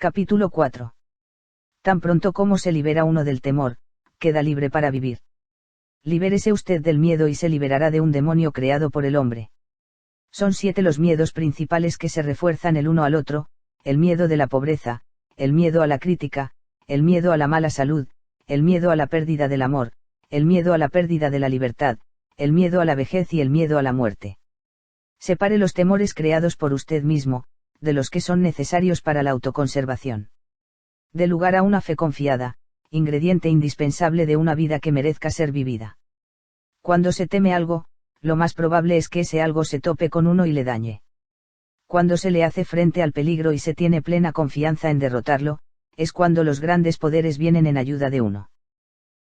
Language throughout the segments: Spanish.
Capítulo 4. Tan pronto como se libera uno del temor, queda libre para vivir. Libérese usted del miedo y se liberará de un demonio creado por el hombre. Son 7 los miedos principales que se refuerzan el uno al otro: el miedo de la pobreza, el miedo a la crítica, el miedo a la mala salud, el miedo a la pérdida del amor, el miedo a la pérdida de la libertad, el miedo a la vejez y el miedo a la muerte. Separe los temores creados por usted mismo, de los que son necesarios para la autoconservación. Dé lugar a una fe confiada, ingrediente indispensable de una vida que merezca ser vivida. Cuando se teme algo, lo más probable es que ese algo se tope con uno y le dañe. Cuando se le hace frente al peligro y se tiene plena confianza en derrotarlo, es cuando los grandes poderes vienen en ayuda de uno.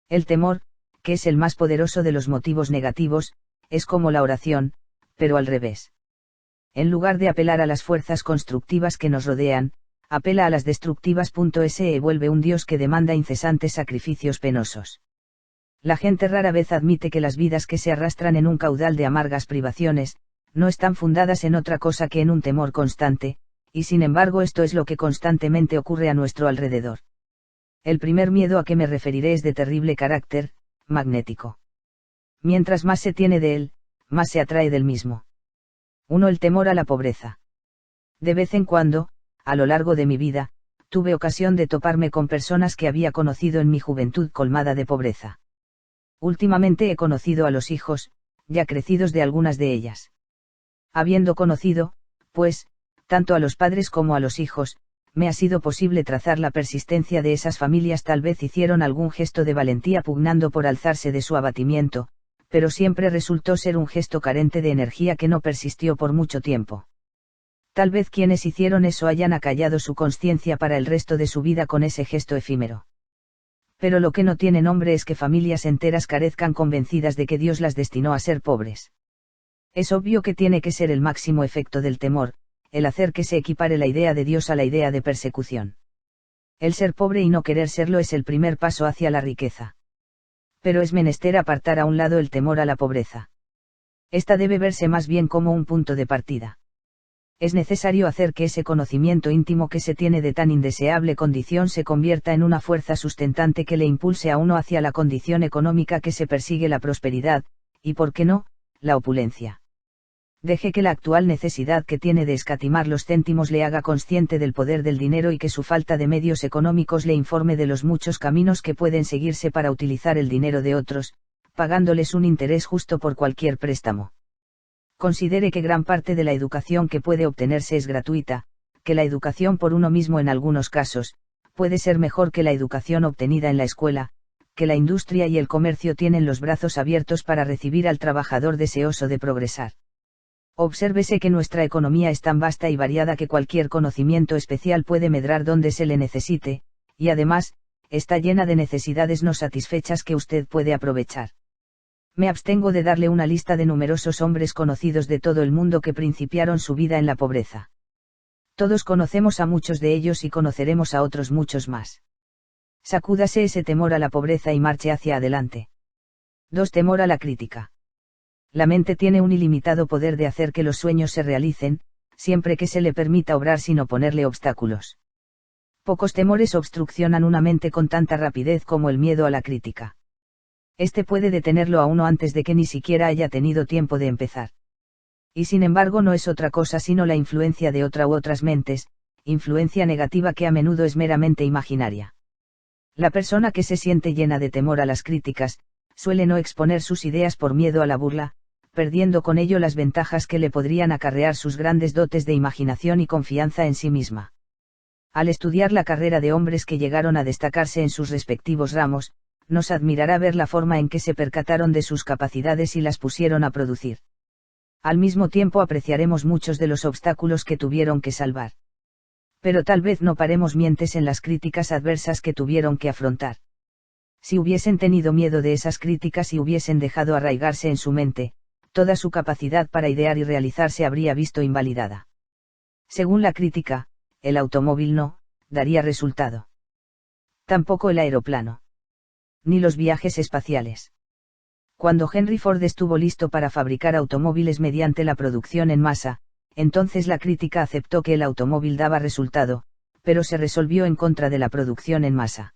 El temor, que es el más poderoso de los motivos negativos, es como la oración, pero al revés. En lugar de apelar a las fuerzas constructivas que nos rodean, apela a las destructivas. Se vuelve un Dios que demanda incesantes sacrificios penosos. La gente rara vez admite que las vidas que se arrastran en un caudal de amargas privaciones, no están fundadas en otra cosa que en un temor constante, y sin embargo esto es lo que constantemente ocurre a nuestro alrededor. El primer miedo a que me referiré es de terrible carácter, magnético. Mientras más se tiene de él, más se atrae del mismo. 1. El temor a la pobreza. De vez en cuando, a lo largo de mi vida, tuve ocasión de toparme con personas que había conocido en mi juventud colmada de pobreza. Últimamente he conocido a los hijos, ya crecidos de algunas de ellas. Habiendo conocido, pues, tanto a los padres como a los hijos, me ha sido posible trazar la persistencia de esas familias. Tal vez hicieron algún gesto de valentía pugnando por alzarse de su abatimiento, pero siempre resultó ser un gesto carente de energía que no persistió por mucho tiempo. Tal vez quienes hicieron eso hayan acallado su conciencia para el resto de su vida con ese gesto efímero. Pero lo que no tiene nombre es que familias enteras carezcan convencidas de que Dios las destinó a ser pobres. Es obvio que tiene que ser el máximo efecto del temor, el hacer que se equipare la idea de Dios a la idea de persecución. El ser pobre y no querer serlo es el primer paso hacia la riqueza. Pero es menester apartar a un lado el temor a la pobreza. Esta debe verse más bien como un punto de partida. Es necesario hacer que ese conocimiento íntimo que se tiene de tan indeseable condición se convierta en una fuerza sustentante que le impulse a uno hacia la condición económica que se persigue: la prosperidad, y por qué no, la opulencia. Deje que la actual necesidad que tiene de escatimar los céntimos le haga consciente del poder del dinero y que su falta de medios económicos le informe de los muchos caminos que pueden seguirse para utilizar el dinero de otros, pagándoles un interés justo por cualquier préstamo. Considere que gran parte de la educación que puede obtenerse es gratuita, que la educación por uno mismo en algunos casos, puede ser mejor que la educación obtenida en la escuela, que la industria y el comercio tienen los brazos abiertos para recibir al trabajador deseoso de progresar. Obsérvese que nuestra economía es tan vasta y variada que cualquier conocimiento especial puede medrar donde se le necesite, y además, está llena de necesidades no satisfechas que usted puede aprovechar. Me abstengo de darle una lista de numerosos hombres conocidos de todo el mundo que principiaron su vida en la pobreza. Todos conocemos a muchos de ellos y conoceremos a otros muchos más. Sacúdase ese temor a la pobreza y marche hacia adelante. 2. Temor a la crítica. La mente tiene un ilimitado poder de hacer que los sueños se realicen, siempre que se le permita obrar sin oponerle obstáculos. Pocos temores obstruccionan una mente con tanta rapidez como el miedo a la crítica. Este puede detenerlo a uno antes de que ni siquiera haya tenido tiempo de empezar. Y sin embargo no es otra cosa sino la influencia de otra u otras mentes, influencia negativa que a menudo es meramente imaginaria. La persona que se siente llena de temor a las críticas, suele no exponer sus ideas por miedo a la burla, perdiendo con ello las ventajas que le podrían acarrear sus grandes dotes de imaginación y confianza en sí misma. Al estudiar la carrera de hombres que llegaron a destacarse en sus respectivos ramos, nos admirará ver la forma en que se percataron de sus capacidades y las pusieron a producir. Al mismo tiempo apreciaremos muchos de los obstáculos que tuvieron que salvar. Pero tal vez no paremos mientes en las críticas adversas que tuvieron que afrontar. Si hubiesen tenido miedo de esas críticas y hubiesen dejado arraigarse en su mente, toda su capacidad para idear y realizar se habría visto invalidada. Según la crítica, el automóvil no daría resultado. Tampoco el aeroplano. Ni los viajes espaciales. Cuando Henry Ford estuvo listo para fabricar automóviles mediante la producción en masa, entonces la crítica aceptó que el automóvil daba resultado, pero se resolvió en contra de la producción en masa.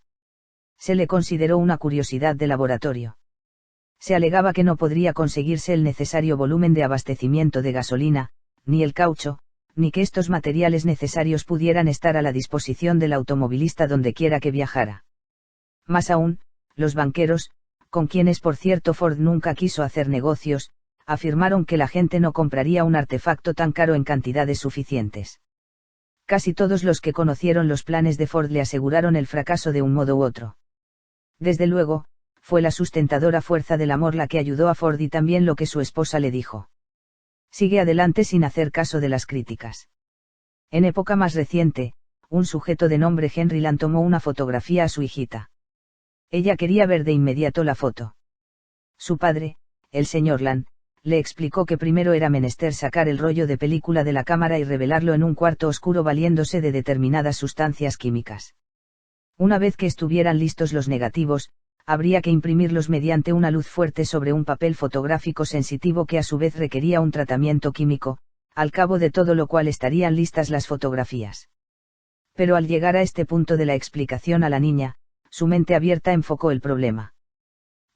Se le consideró una curiosidad de laboratorio. Se alegaba que no podría conseguirse el necesario volumen de abastecimiento de gasolina, ni el caucho, ni que estos materiales necesarios pudieran estar a la disposición del automovilista dondequiera que viajara. Más aún, los banqueros, con quienes por cierto Ford nunca quiso hacer negocios, afirmaron que la gente no compraría un artefacto tan caro en cantidades suficientes. Casi todos los que conocieron los planes de Ford le aseguraron el fracaso de un modo u otro. Desde luego, fue la sustentadora fuerza del amor la que ayudó a Ford y también lo que su esposa le dijo. Sigue adelante sin hacer caso de las críticas. En época más reciente, un sujeto de nombre Henry Land tomó una fotografía a su hijita. Ella quería ver de inmediato la foto. Su padre, el señor Land, le explicó que primero era menester sacar el rollo de película de la cámara y revelarlo en un cuarto oscuro valiéndose de determinadas sustancias químicas. Una vez que estuvieran listos los negativos, habría que imprimirlos mediante una luz fuerte sobre un papel fotográfico sensitivo que a su vez requería un tratamiento químico, al cabo de todo lo cual estarían listas las fotografías. Pero al llegar a este punto de la explicación a la niña, su mente abierta enfocó el problema.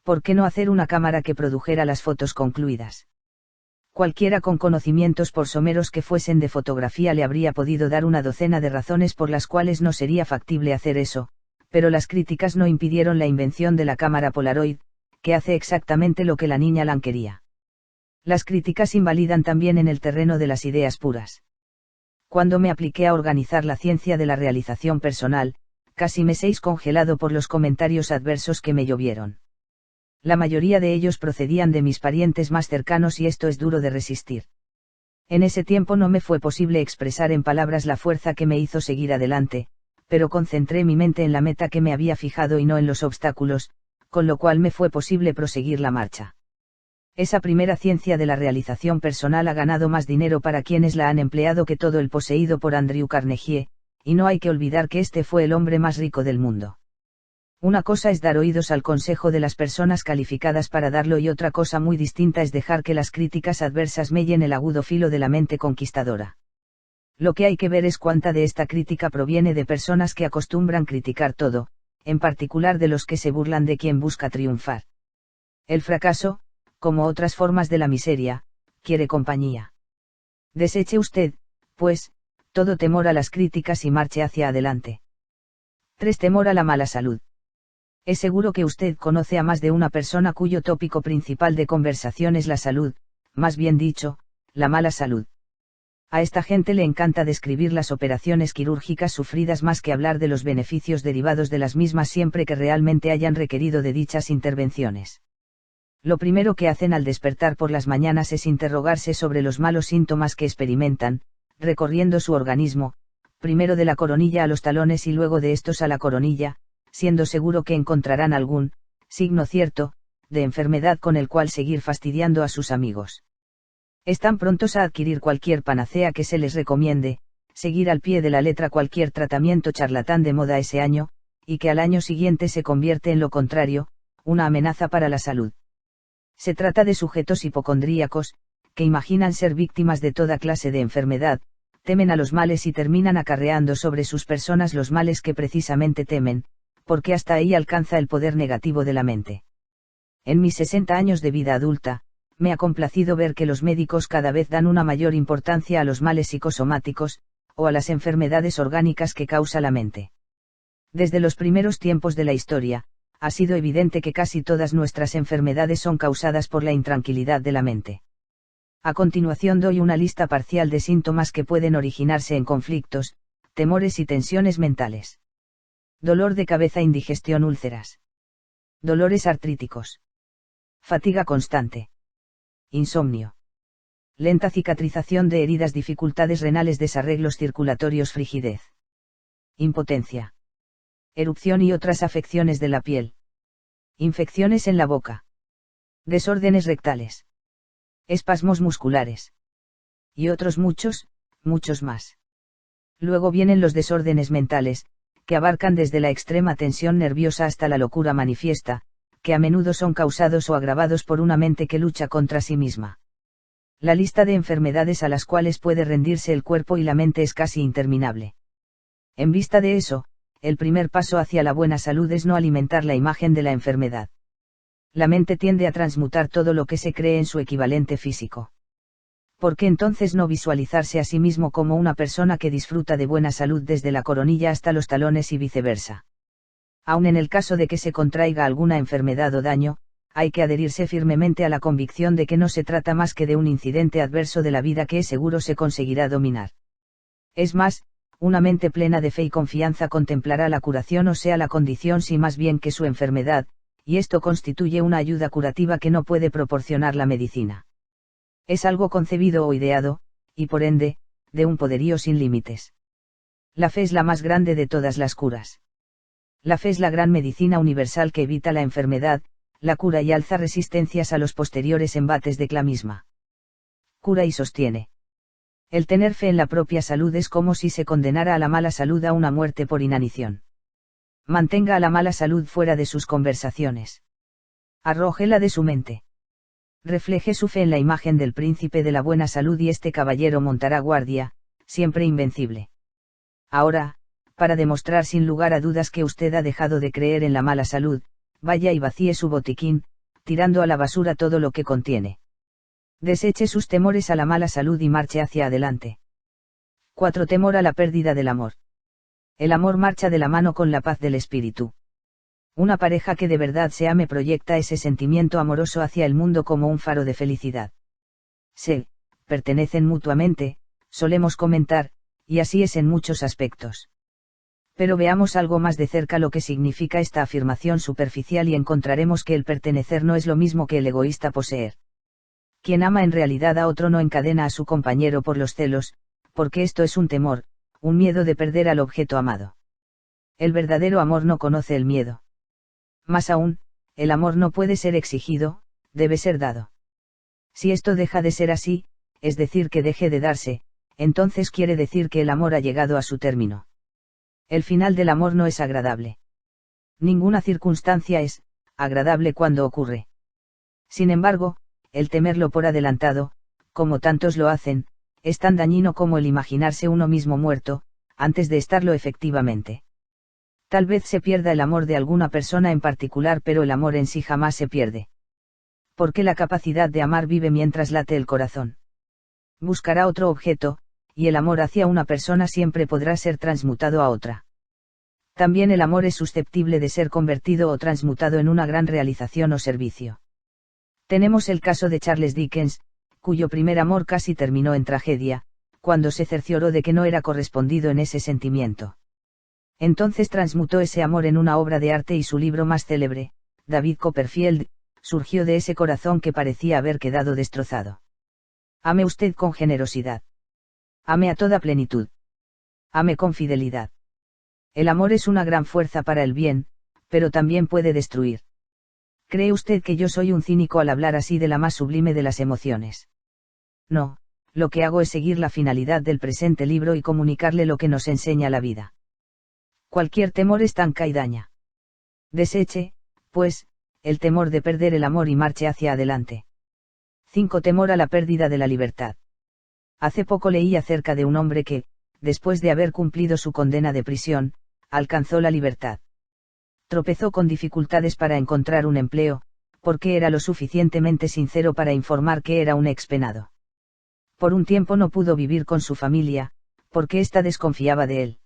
¿Por qué no hacer una cámara que produjera las fotos concluidas? Cualquiera con conocimientos por someros que fuesen de fotografía le habría podido dar una docena de razones por las cuales no sería factible hacer eso, pero las críticas no impidieron la invención de la cámara Polaroid, que hace exactamente lo que la niña Land quería. Las críticas invalidan también en el terreno de las ideas puras. Cuando me apliqué a organizar la ciencia de la realización personal, casi me seis congelado por los comentarios adversos que me llovieron. La mayoría de ellos procedían de mis parientes más cercanos y esto es duro de resistir. En ese tiempo no me fue posible expresar en palabras la fuerza que me hizo seguir adelante, pero concentré mi mente en la meta que me había fijado y no en los obstáculos, con lo cual me fue posible proseguir la marcha. Esa primera ciencia de la realización personal ha ganado más dinero para quienes la han empleado que todo el poseído por Andrew Carnegie, y no hay que olvidar que este fue el hombre más rico del mundo. Una cosa es dar oídos al consejo de las personas calificadas para darlo y otra cosa muy distinta es dejar que las críticas adversas mellen el agudo filo de la mente conquistadora. Lo que hay que ver es cuánta de esta crítica proviene de personas que acostumbran criticar todo, en particular de los que se burlan de quien busca triunfar. El fracaso, como otras formas de la miseria, quiere compañía. Deseche usted, pues, todo temor a las críticas y marche hacia adelante. 3. Temor a la mala salud. Es seguro que usted conoce a más de una persona cuyo tópico principal de conversación es la salud, más bien dicho, la mala salud. A esta gente le encanta describir las operaciones quirúrgicas sufridas más que hablar de los beneficios derivados de las mismas siempre que realmente hayan requerido de dichas intervenciones. Lo primero que hacen al despertar por las mañanas es interrogarse sobre los malos síntomas que experimentan, recorriendo su organismo, primero de la coronilla a los talones y luego de estos a la coronilla, siendo seguro que encontrarán algún signo cierto de enfermedad con el cual seguir fastidiando a sus amigos. Están prontos a adquirir cualquier panacea que se les recomiende, seguir al pie de la letra cualquier tratamiento charlatán de moda ese año, y que al año siguiente se convierte en lo contrario, una amenaza para la salud. Se trata de sujetos hipocondríacos, que imaginan ser víctimas de toda clase de enfermedad, temen a los males y terminan acarreando sobre sus personas los males que precisamente temen, porque hasta ahí alcanza el poder negativo de la mente. En mis 60 años de vida adulta, me ha complacido ver que los médicos cada vez dan una mayor importancia a los males psicosomáticos, o a las enfermedades orgánicas que causa la mente. Desde los primeros tiempos de la historia, ha sido evidente que casi todas nuestras enfermedades son causadas por la intranquilidad de la mente. A continuación doy una lista parcial de síntomas que pueden originarse en conflictos, temores y tensiones mentales. Dolor de cabeza, indigestión, úlceras. Dolores artríticos. Fatiga constante. Insomnio. Lenta cicatrización de heridas, dificultades renales, desarreglos circulatorios, frigidez. Impotencia. Erupción y otras afecciones de la piel. Infecciones en la boca. Desórdenes rectales. Espasmos musculares. Y otros muchos, muchos más. Luego vienen los desórdenes mentales, que abarcan desde la extrema tensión nerviosa hasta la locura manifiesta, que a menudo son causados o agravados por una mente que lucha contra sí misma. La lista de enfermedades a las cuales puede rendirse el cuerpo y la mente es casi interminable. En vista de eso, el primer paso hacia la buena salud es no alimentar la imagen de la enfermedad. La mente tiende a transmutar todo lo que se cree en su equivalente físico. ¿Por qué entonces no visualizarse a sí mismo como una persona que disfruta de buena salud desde la coronilla hasta los talones y viceversa? Aun en el caso de que se contraiga alguna enfermedad o daño, hay que adherirse firmemente a la convicción de que no se trata más que de un incidente adverso de la vida que es seguro se conseguirá dominar. Es más, una mente plena de fe y confianza contemplará la curación o sea la condición sí más bien que su enfermedad, y esto constituye una ayuda curativa que no puede proporcionar la medicina. Es algo concebido o ideado, y por ende, de un poderío sin límites. La fe es la más grande de todas las curas. La fe es la gran medicina universal que evita la enfermedad, la cura y alza resistencias a los posteriores embates de la misma. Cura y sostiene. El tener fe en la propia salud es como si se condenara a la mala salud a una muerte por inanición. Mantenga a la mala salud fuera de sus conversaciones. Arrójela de su mente. Refleje su fe en la imagen del príncipe de la buena salud y este caballero montará guardia, siempre invencible. Ahora, para demostrar sin lugar a dudas que usted ha dejado de creer en la mala salud, vaya y vacíe su botiquín, tirando a la basura todo lo que contiene. Deseche sus temores a la mala salud y marche hacia adelante. 4. Temor a la pérdida del amor. El amor marcha de la mano con la paz del espíritu. Una pareja que de verdad se ame proyecta ese sentimiento amoroso hacia el mundo como un faro de felicidad. Se pertenecen mutuamente, solemos comentar, y así es en muchos aspectos. Pero veamos algo más de cerca lo que significa esta afirmación superficial y encontraremos que el pertenecer no es lo mismo que el egoísta poseer. Quien ama en realidad a otro no encadena a su compañero por los celos, porque esto es un temor, un miedo de perder al objeto amado. El verdadero amor no conoce el miedo. Más aún, el amor no puede ser exigido, debe ser dado. Si esto deja de ser así, es decir que deje de darse, entonces quiere decir que el amor ha llegado a su término. El final del amor no es agradable. Ninguna circunstancia es agradable cuando ocurre. Sin embargo, el temerlo por adelantado, como tantos lo hacen, es tan dañino como el imaginarse uno mismo muerto, antes de estarlo efectivamente. Tal vez se pierda el amor de alguna persona en particular, pero el amor en sí jamás se pierde. Porque la capacidad de amar vive mientras late el corazón. Buscará otro objeto, y el amor hacia una persona siempre podrá ser transmutado a otra. También el amor es susceptible de ser convertido o transmutado en una gran realización o servicio. Tenemos el caso de Charles Dickens, cuyo primer amor casi terminó en tragedia, cuando se cercioró de que no era correspondido en ese sentimiento. Entonces transmutó ese amor en una obra de arte y su libro más célebre, David Copperfield, surgió de ese corazón que parecía haber quedado destrozado. Ame usted con generosidad. Ame a toda plenitud. Ame con fidelidad. El amor es una gran fuerza para el bien, pero también puede destruir. ¿Cree usted que yo soy un cínico al hablar así de la más sublime de las emociones? No, lo que hago es seguir la finalidad del presente libro y comunicarle lo que nos enseña la vida. Cualquier temor estanca y daña. Deseche, pues, el temor de perder el amor y marche hacia adelante. 5. Temor a la pérdida de la libertad. Hace poco leí acerca de un hombre que, después de haber cumplido su condena de prisión, alcanzó la libertad. Tropezó con dificultades para encontrar un empleo, porque era lo suficientemente sincero para informar que era un expenado. Por un tiempo no pudo vivir con su familia, porque ésta desconfiaba de él.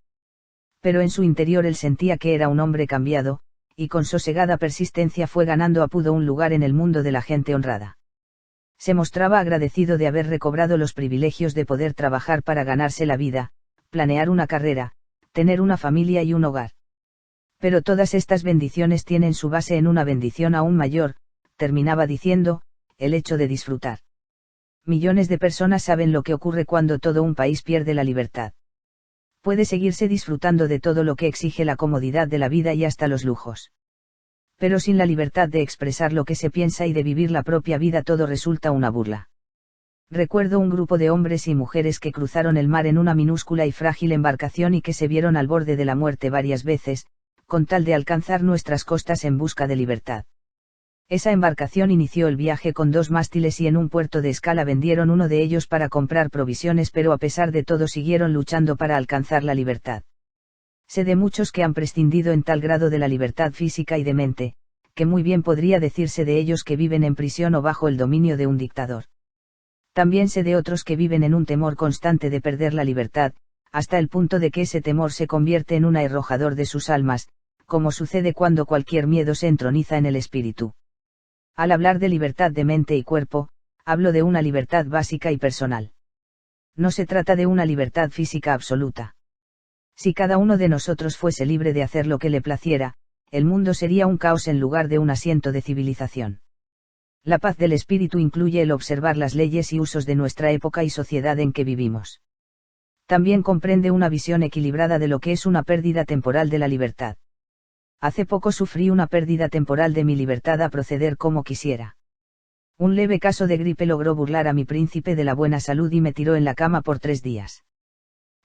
Pero en su interior él sentía que era un hombre cambiado, y con sosegada persistencia fue ganando a poco un lugar en el mundo de la gente honrada. Se mostraba agradecido de haber recobrado los privilegios de poder trabajar para ganarse la vida, planear una carrera, tener una familia y un hogar. Pero todas estas bendiciones tienen su base en una bendición aún mayor, terminaba diciendo, el hecho de disfrutar. Millones de personas saben lo que ocurre cuando todo un país pierde la libertad. Puede seguirse disfrutando de todo lo que exige la comodidad de la vida y hasta los lujos. Pero sin la libertad de expresar lo que se piensa y de vivir la propia vida todo resulta una burla. Recuerdo un grupo de hombres y mujeres que cruzaron el mar en una minúscula y frágil embarcación y que se vieron al borde de la muerte varias veces, con tal de alcanzar nuestras costas en busca de libertad. Esa embarcación inició el viaje con 2 mástiles y en un puerto de escala vendieron uno de ellos para comprar provisiones, pero a pesar de todo siguieron luchando para alcanzar la libertad. Sé de muchos que han prescindido en tal grado de la libertad física y de mente, que muy bien podría decirse de ellos que viven en prisión o bajo el dominio de un dictador. También sé de otros que viven en un temor constante de perder la libertad, hasta el punto de que ese temor se convierte en un arrojador de sus almas, como sucede cuando cualquier miedo se entroniza en el espíritu. Al hablar de libertad de mente y cuerpo, hablo de una libertad básica y personal. No se trata de una libertad física absoluta. Si cada uno de nosotros fuese libre de hacer lo que le placiera, el mundo sería un caos en lugar de un asiento de civilización. La paz del espíritu incluye el observar las leyes y usos de nuestra época y sociedad en que vivimos. También comprende una visión equilibrada de lo que es una pérdida temporal de la libertad. Hace poco sufrí una pérdida temporal de mi libertad a proceder como quisiera. Un leve caso de gripe logró burlar a mi príncipe de la buena salud y me tiró en la cama por 3 días.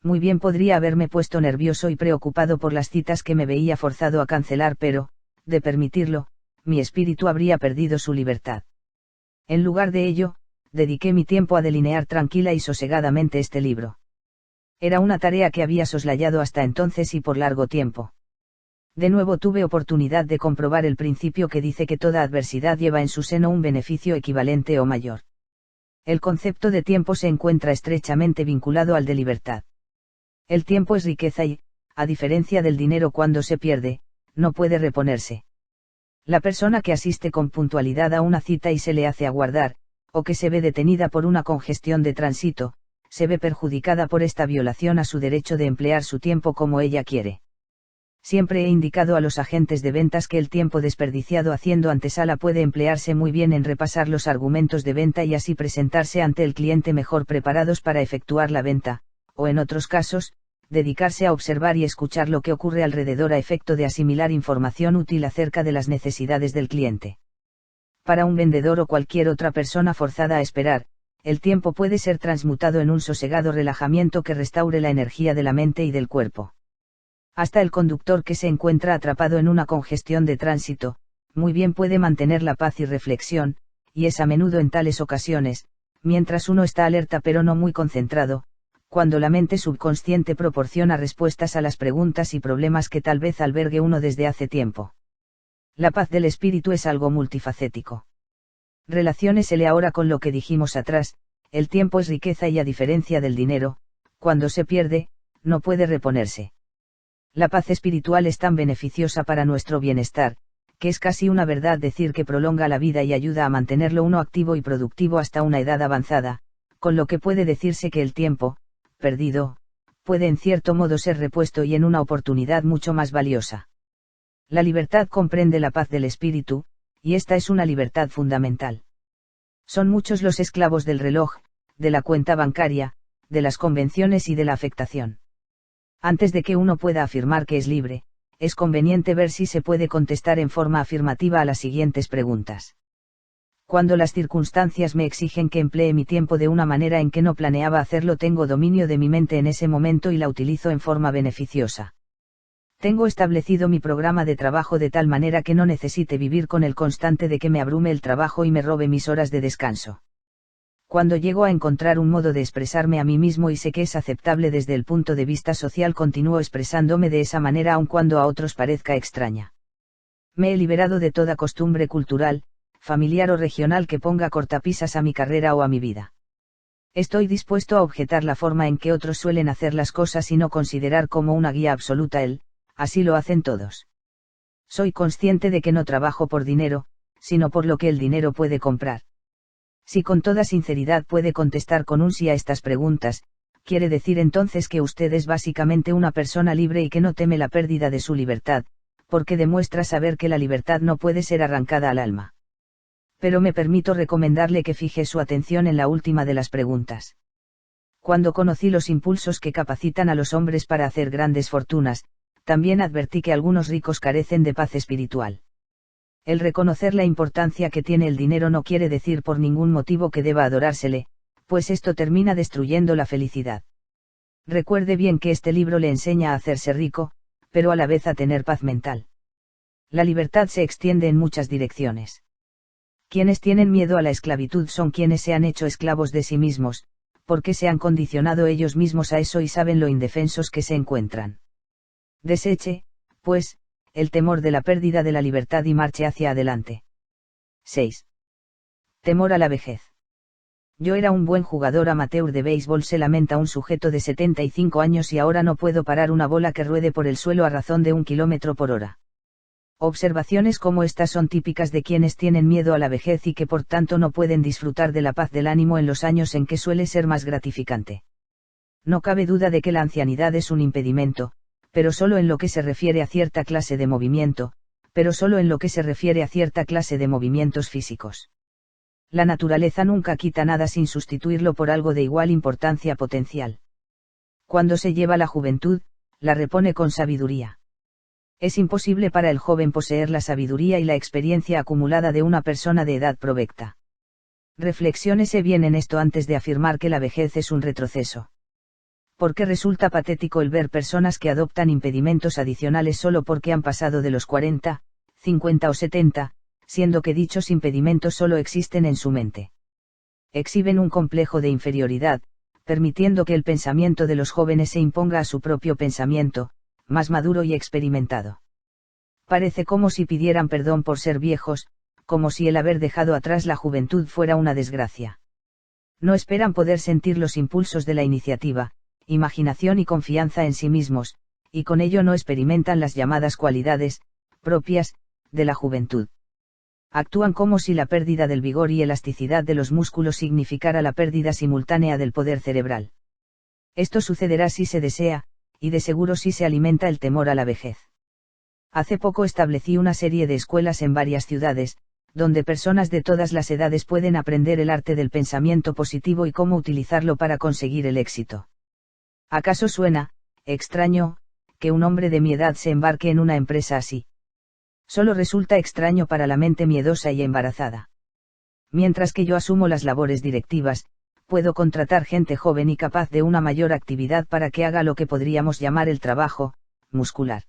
Muy bien podría haberme puesto nervioso y preocupado por las citas que me veía forzado a cancelar, pero, de permitirlo, mi espíritu habría perdido su libertad. En lugar de ello, dediqué mi tiempo a delinear tranquila y sosegadamente este libro. Era una tarea que había soslayado hasta entonces y por largo tiempo. De nuevo tuve oportunidad de comprobar el principio que dice que toda adversidad lleva en su seno un beneficio equivalente o mayor. El concepto de tiempo se encuentra estrechamente vinculado al de libertad. El tiempo es riqueza y, a diferencia del dinero cuando se pierde, no puede reponerse. La persona que asiste con puntualidad a una cita y se le hace aguardar, o que se ve detenida por una congestión de tránsito, se ve perjudicada por esta violación a su derecho de emplear su tiempo como ella quiere. Siempre he indicado a los agentes de ventas que el tiempo desperdiciado haciendo antesala puede emplearse muy bien en repasar los argumentos de venta y así presentarse ante el cliente mejor preparados para efectuar la venta, o en otros casos, dedicarse a observar y escuchar lo que ocurre alrededor a efecto de asimilar información útil acerca de las necesidades del cliente. Para un vendedor o cualquier otra persona forzada a esperar, el tiempo puede ser transmutado en un sosegado relajamiento que restaure la energía de la mente y del cuerpo. Hasta el conductor que se encuentra atrapado en una congestión de tránsito, muy bien puede mantener la paz y reflexión, y es a menudo en tales ocasiones, mientras uno está alerta pero no muy concentrado, cuando la mente subconsciente proporciona respuestas a las preguntas y problemas que tal vez albergue uno desde hace tiempo. La paz del espíritu es algo multifacético. Relaciónesele ahora con lo que dijimos atrás, el tiempo es riqueza y a diferencia del dinero, cuando se pierde, no puede reponerse. La paz espiritual es tan beneficiosa para nuestro bienestar, que es casi una verdad decir que prolonga la vida y ayuda a mantenerlo uno activo y productivo hasta una edad avanzada, con lo que puede decirse que el tiempo, perdido, puede en cierto modo ser repuesto y en una oportunidad mucho más valiosa. La libertad comprende la paz del espíritu, y esta es una libertad fundamental. Son muchos los esclavos del reloj, de la cuenta bancaria, de las convenciones y de la afectación. Antes de que uno pueda afirmar que es libre, es conveniente ver si se puede contestar en forma afirmativa a las siguientes preguntas. Cuando las circunstancias me exigen que emplee mi tiempo de una manera en que no planeaba hacerlo, tengo dominio de mi mente en ese momento y la utilizo en forma beneficiosa. Tengo establecido mi programa de trabajo de tal manera que no necesite vivir con el constante de que me abrume el trabajo y me robe mis horas de descanso. Cuando llego a encontrar un modo de expresarme a mí mismo y sé que es aceptable desde el punto de vista social, continúo expresándome de esa manera aun cuando a otros parezca extraña. Me he liberado de toda costumbre cultural, familiar o regional que ponga cortapisas a mi carrera o a mi vida. Estoy dispuesto a objetar la forma en que otros suelen hacer las cosas y no considerar como una guía absoluta así lo hacen todos. Soy consciente de que no trabajo por dinero, sino por lo que el dinero puede comprar. Si con toda sinceridad puede contestar con un sí a estas preguntas, quiere decir entonces que usted es básicamente una persona libre y que no teme la pérdida de su libertad, porque demuestra saber que la libertad no puede ser arrancada al alma. Pero me permito recomendarle que fije su atención en la última de las preguntas. Cuando conocí los impulsos que capacitan a los hombres para hacer grandes fortunas, también advertí que algunos ricos carecen de paz espiritual. El reconocer la importancia que tiene el dinero no quiere decir por ningún motivo que deba adorársele, pues esto termina destruyendo la felicidad. Recuerde bien que este libro le enseña a hacerse rico, pero a la vez a tener paz mental. La libertad se extiende en muchas direcciones. Quienes tienen miedo a la esclavitud son quienes se han hecho esclavos de sí mismos, porque se han condicionado ellos mismos a eso y saben lo indefensos que se encuentran. Deseche, pues, el temor de la pérdida de la libertad y marche hacia adelante. 6. Temor a la vejez. Yo era un buen jugador amateur de béisbol, se lamenta un sujeto de 75 años, y ahora no puedo parar una bola que ruede por el suelo a razón de 1 kilómetro por hora. Observaciones como estas son típicas de quienes tienen miedo a la vejez y que por tanto no pueden disfrutar de la paz del ánimo en los años en que suele ser más gratificante. No cabe duda de que la ancianidad es un impedimento, pero solo en lo que se refiere a cierta clase de movimiento, movimientos físicos. La naturaleza nunca quita nada sin sustituirlo por algo de igual importancia potencial. Cuando se lleva la juventud, la repone con sabiduría. Es imposible para el joven poseer la sabiduría y la experiencia acumulada de una persona de edad provecta. Reflexiónese bien en esto antes de afirmar que la vejez es un retroceso. Porque resulta patético el ver personas que adoptan impedimentos adicionales solo porque han pasado de los 40, 50 o 70, siendo que dichos impedimentos solo existen en su mente. Exhiben un complejo de inferioridad, permitiendo que el pensamiento de los jóvenes se imponga a su propio pensamiento, más maduro y experimentado. Parece como si pidieran perdón por ser viejos, como si el haber dejado atrás la juventud fuera una desgracia. No esperan poder sentir los impulsos de la iniciativa, imaginación y confianza en sí mismos, y con ello no experimentan las llamadas cualidades propias de la juventud. Actúan como si la pérdida del vigor y elasticidad de los músculos significara la pérdida simultánea del poder cerebral. Esto sucederá si se desea, y de seguro si se alimenta el temor a la vejez. Hace poco establecí una serie de escuelas en varias ciudades, donde personas de todas las edades pueden aprender el arte del pensamiento positivo y cómo utilizarlo para conseguir el éxito. ¿Acaso suena extraño que un hombre de mi edad se embarque en una empresa así? Solo resulta extraño para la mente miedosa y embarazada. Mientras que yo asumo las labores directivas, puedo contratar gente joven y capaz de una mayor actividad para que haga lo que podríamos llamar el trabajo muscular.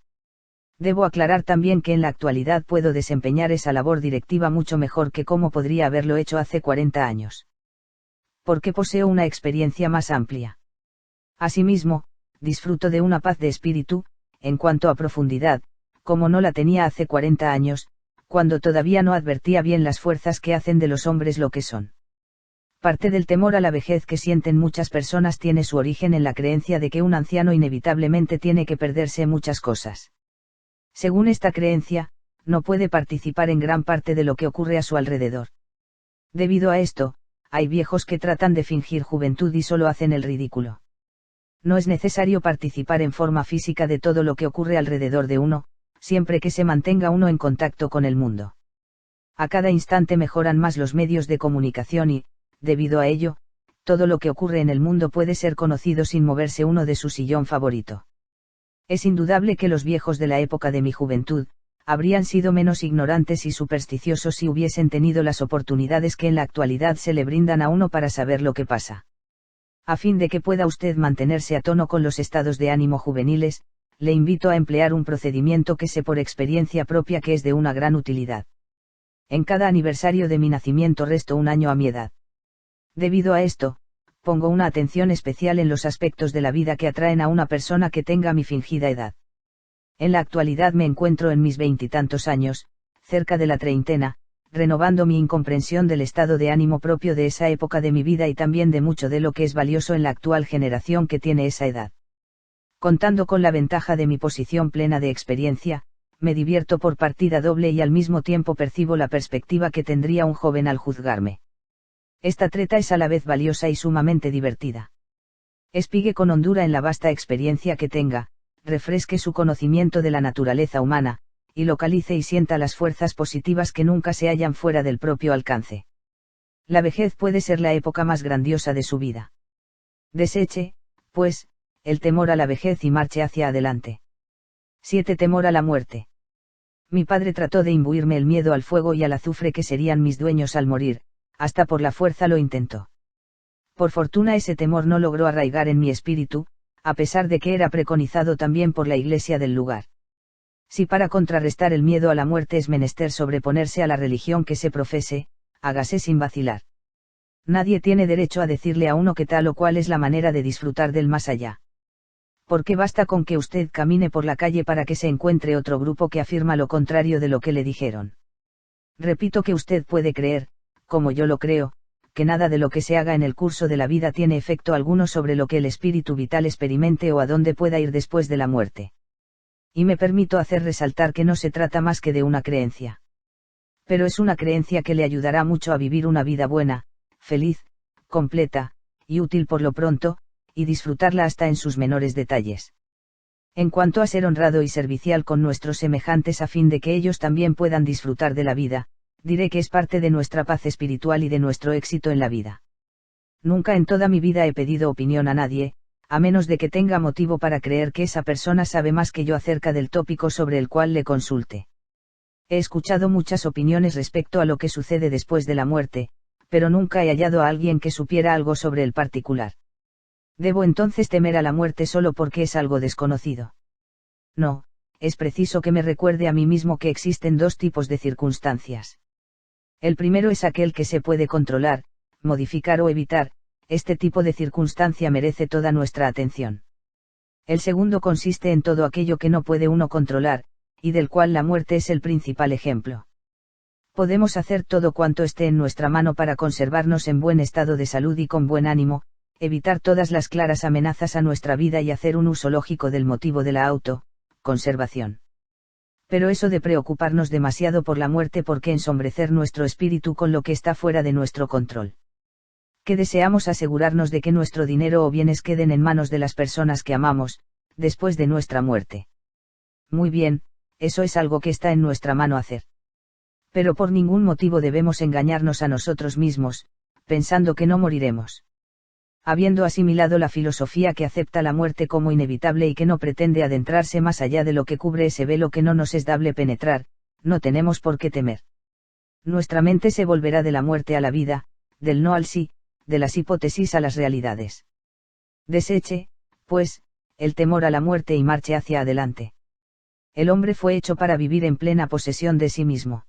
Debo aclarar también que en la actualidad puedo desempeñar esa labor directiva mucho mejor que como podría haberlo hecho hace 40 años. Porque poseo una experiencia más amplia. Asimismo, disfruto de una paz de espíritu, en cuanto a profundidad, como no la tenía hace 40 años, cuando todavía no advertía bien las fuerzas que hacen de los hombres lo que son. Parte del temor a la vejez que sienten muchas personas tiene su origen en la creencia de que un anciano inevitablemente tiene que perderse muchas cosas. Según esta creencia, no puede participar en gran parte de lo que ocurre a su alrededor. Debido a esto, hay viejos que tratan de fingir juventud y solo hacen el ridículo. No es necesario participar en forma física de todo lo que ocurre alrededor de uno, siempre que se mantenga uno en contacto con el mundo. A cada instante mejoran más los medios de comunicación y, debido a ello, todo lo que ocurre en el mundo puede ser conocido sin moverse uno de su sillón favorito. Es indudable que los viejos de la época de mi juventud, habrían sido menos ignorantes y supersticiosos si hubiesen tenido las oportunidades que en la actualidad se le brindan a uno para saber lo que pasa. A fin de que pueda usted mantenerse a tono con los estados de ánimo juveniles, le invito a emplear un procedimiento que sé por experiencia propia que es de una gran utilidad. En cada aniversario de mi nacimiento resto un año a mi edad. Debido a esto, pongo una atención especial en los aspectos de la vida que atraen a una persona que tenga mi fingida edad. En la actualidad me encuentro en mis 20 y tantos años, cerca de la treintena, renovando mi incomprensión del estado de ánimo propio de esa época de mi vida y también de mucho de lo que es valioso en la actual generación que tiene esa edad. Contando con la ventaja de mi posición plena de experiencia, me divierto por partida doble y al mismo tiempo percibo la perspectiva que tendría un joven al juzgarme. Esta treta es a la vez valiosa y sumamente divertida. Espigue con hondura en la vasta experiencia que tenga, refresque su conocimiento de la naturaleza humana, y localice y sienta las fuerzas positivas que nunca se hallan fuera del propio alcance. La vejez puede ser la época más grandiosa de su vida. Deseche, pues, el temor a la vejez y marche hacia adelante. 7. Temor a la muerte. Mi padre trató de imbuirme el miedo al fuego y al azufre que serían mis dueños al morir, hasta por la fuerza lo intentó. Por fortuna ese temor no logró arraigar en mi espíritu, a pesar de que era preconizado también por la iglesia del lugar. Si para contrarrestar el miedo a la muerte es menester sobreponerse a la religión que se profese, hágase sin vacilar. Nadie tiene derecho a decirle a uno que tal o cual es la manera de disfrutar del más allá. Porque basta con que usted camine por la calle para que se encuentre otro grupo que afirma lo contrario de lo que le dijeron. Repito que usted puede creer, como yo lo creo, que nada de lo que se haga en el curso de la vida tiene efecto alguno sobre lo que el espíritu vital experimente o a dónde pueda ir después de la muerte. Y me permito hacer resaltar que no se trata más que de una creencia. Pero es una creencia que le ayudará mucho a vivir una vida buena, feliz, completa, y útil por lo pronto, y disfrutarla hasta en sus menores detalles. En cuanto a ser honrado y servicial con nuestros semejantes a fin de que ellos también puedan disfrutar de la vida, diré que es parte de nuestra paz espiritual y de nuestro éxito en la vida. Nunca en toda mi vida he pedido opinión a nadie, a menos de que tenga motivo para creer que esa persona sabe más que yo acerca del tópico sobre el cual le consulte. He escuchado muchas opiniones respecto a lo que sucede después de la muerte, pero nunca he hallado a alguien que supiera algo sobre el particular. ¿Debo entonces temer a la muerte solo porque es algo desconocido? No, es preciso que me recuerde a mí mismo que existen dos tipos de circunstancias. El primero es aquel que se puede controlar, modificar o evitar. Este tipo de circunstancia merece toda nuestra atención. El segundo consiste en todo aquello que no puede uno controlar, y del cual la muerte es el principal ejemplo. Podemos hacer todo cuanto esté en nuestra mano para conservarnos en buen estado de salud y con buen ánimo, evitar todas las claras amenazas a nuestra vida y hacer un uso lógico del motivo de la conservación. Pero eso de preocuparnos demasiado por la muerte, ¿por qué ensombrecer nuestro espíritu con lo que está fuera de nuestro control? Que deseamos asegurarnos de que nuestro dinero o bienes queden en manos de las personas que amamos, después de nuestra muerte. Muy bien, eso es algo que está en nuestra mano hacer. Pero por ningún motivo debemos engañarnos a nosotros mismos, pensando que no moriremos. Habiendo asimilado la filosofía que acepta la muerte como inevitable y que no pretende adentrarse más allá de lo que cubre ese velo que no nos es dable penetrar, no tenemos por qué temer. Nuestra mente se volverá de la muerte a la vida, del no al sí, de las hipótesis a las realidades. Deseche, pues, el temor a la muerte y marche hacia adelante. El hombre fue hecho para vivir en plena posesión de sí mismo.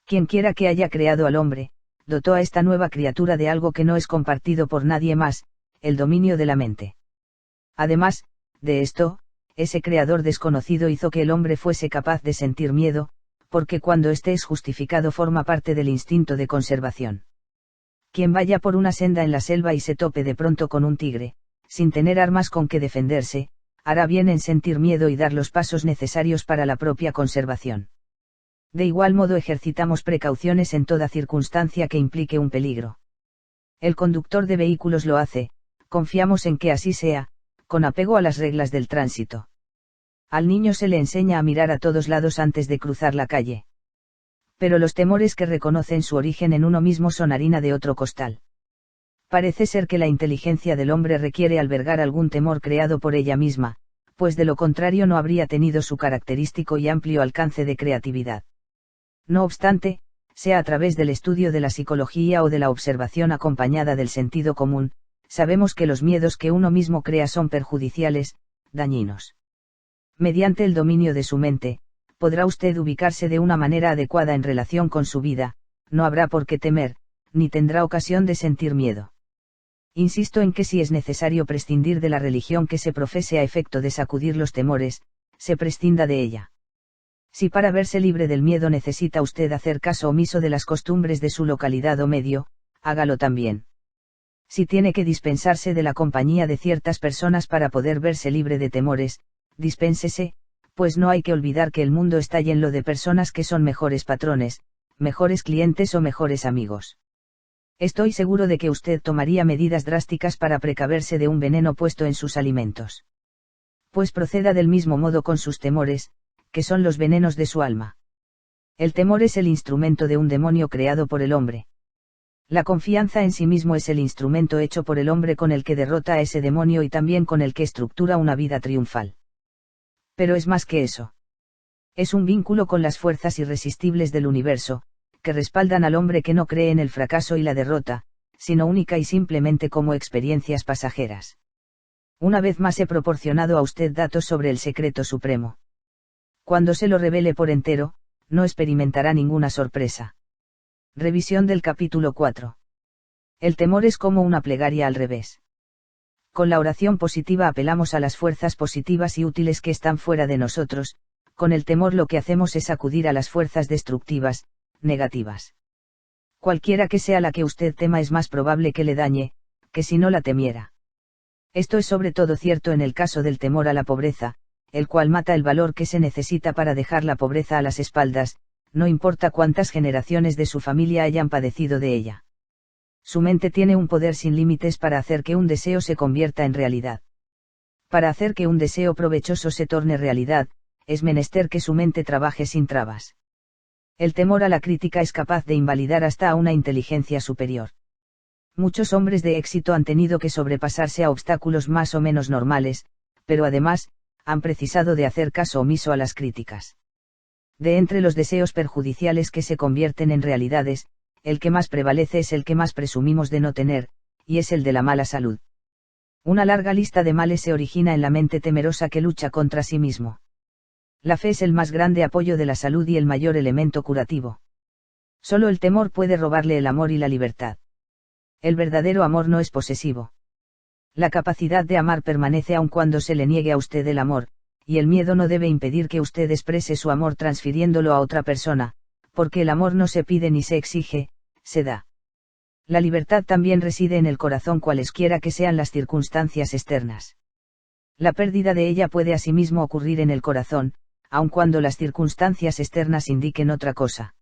Quienquiera que haya creado al hombre, dotó a esta nueva criatura de algo que no es compartido por nadie más, el dominio de la mente. Además, de esto, ese creador desconocido hizo que el hombre fuese capaz de sentir miedo, porque cuando éste es justificado forma parte del instinto de conservación. Quien vaya por una senda en la selva y se tope de pronto con un tigre, sin tener armas con que defenderse, hará bien en sentir miedo y dar los pasos necesarios para la propia conservación. De igual modo ejercitamos precauciones en toda circunstancia que implique un peligro. El conductor de vehículos lo hace, confiamos en que así sea, con apego a las reglas del tránsito. Al niño se le enseña a mirar a todos lados antes de cruzar la calle. Pero los temores que reconocen su origen en uno mismo son harina de otro costal. Parece ser que la inteligencia del hombre requiere albergar algún temor creado por ella misma, pues de lo contrario no habría tenido su característico y amplio alcance de creatividad. No obstante, sea a través del estudio de la psicología o de la observación acompañada del sentido común, sabemos que los miedos que uno mismo crea son perjudiciales, dañinos. Mediante el dominio de su mente, podrá usted ubicarse de una manera adecuada en relación con su vida, no habrá por qué temer, ni tendrá ocasión de sentir miedo. Insisto en que si es necesario prescindir de la religión que se profese a efecto de sacudir los temores, se prescinda de ella. Si para verse libre del miedo necesita usted hacer caso omiso de las costumbres de su localidad o medio, hágalo también. Si tiene que dispensarse de la compañía de ciertas personas para poder verse libre de temores, dispénsese, pues no hay que olvidar que el mundo está lleno de personas que son mejores patrones, mejores clientes o mejores amigos. Estoy seguro de que usted tomaría medidas drásticas para precaverse de un veneno puesto en sus alimentos. Pues proceda del mismo modo con sus temores, que son los venenos de su alma. El temor es el instrumento de un demonio creado por el hombre. La confianza en sí mismo es el instrumento hecho por el hombre con el que derrota a ese demonio y también con el que estructura una vida triunfal. Pero es más que eso. Es un vínculo con las fuerzas irresistibles del universo, que respaldan al hombre que no cree en el fracaso y la derrota, sino única y simplemente como experiencias pasajeras. Una vez más he proporcionado a usted datos sobre el secreto supremo. Cuando se lo revele por entero, no experimentará ninguna sorpresa. Revisión del capítulo 4. El temor es como una plegaria al revés. Con la oración positiva apelamos a las fuerzas positivas y útiles que están fuera de nosotros, con el temor lo que hacemos es acudir a las fuerzas destructivas, negativas. Cualquiera que sea la que usted tema es más probable que le dañe, que si no la temiera. Esto es sobre todo cierto en el caso del temor a la pobreza, el cual mata el valor que se necesita para dejar la pobreza a las espaldas, no importa cuántas generaciones de su familia hayan padecido de ella. Su mente tiene un poder sin límites para hacer que un deseo se convierta en realidad. Para hacer que un deseo provechoso se torne realidad, es menester que su mente trabaje sin trabas. El temor a la crítica es capaz de invalidar hasta a una inteligencia superior. Muchos hombres de éxito han tenido que sobrepasarse a obstáculos más o menos normales, pero además, han precisado de hacer caso omiso a las críticas. De entre los deseos perjudiciales que se convierten en realidades, el que más prevalece es el que más presumimos de no tener, y es el de la mala salud. Una larga lista de males se origina en la mente temerosa que lucha contra sí mismo. La fe es el más grande apoyo de la salud y el mayor elemento curativo. Solo el temor puede robarle el amor y la libertad. El verdadero amor no es posesivo. La capacidad de amar permanece aun cuando se le niegue a usted el amor, y el miedo no debe impedir que usted exprese su amor transfiriéndolo a otra persona, porque el amor no se pide ni se exige, se da. La libertad también reside en el corazón cualesquiera que sean las circunstancias externas. La pérdida de ella puede asimismo ocurrir en el corazón, aun cuando las circunstancias externas indiquen otra cosa.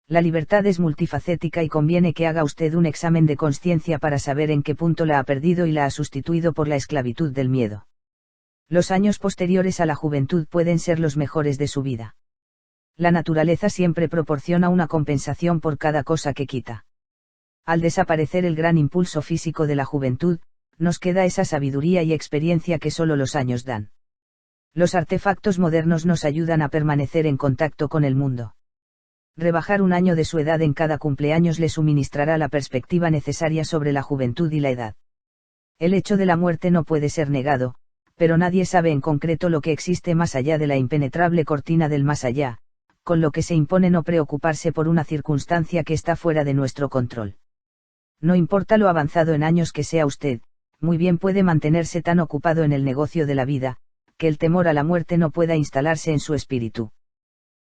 La libertad es multifacética y conviene que haga usted un examen de conciencia para saber en qué punto la ha perdido y la ha sustituido por la esclavitud del miedo. Los años posteriores a la juventud pueden ser los mejores de su vida. La naturaleza siempre proporciona una compensación por cada cosa que quita. Al desaparecer el gran impulso físico de la juventud, nos queda esa sabiduría y experiencia que solo los años dan. Los artefactos modernos nos ayudan a permanecer en contacto con el mundo. Rebajar un año de su edad en cada cumpleaños le suministrará la perspectiva necesaria sobre la juventud y la edad. El hecho de la muerte no puede ser negado, pero nadie sabe en concreto lo que existe más allá de la impenetrable cortina del más allá, con lo que se impone no preocuparse por una circunstancia que está fuera de nuestro control. No importa lo avanzado en años que sea usted, muy bien puede mantenerse tan ocupado en el negocio de la vida, que el temor a la muerte no pueda instalarse en su espíritu.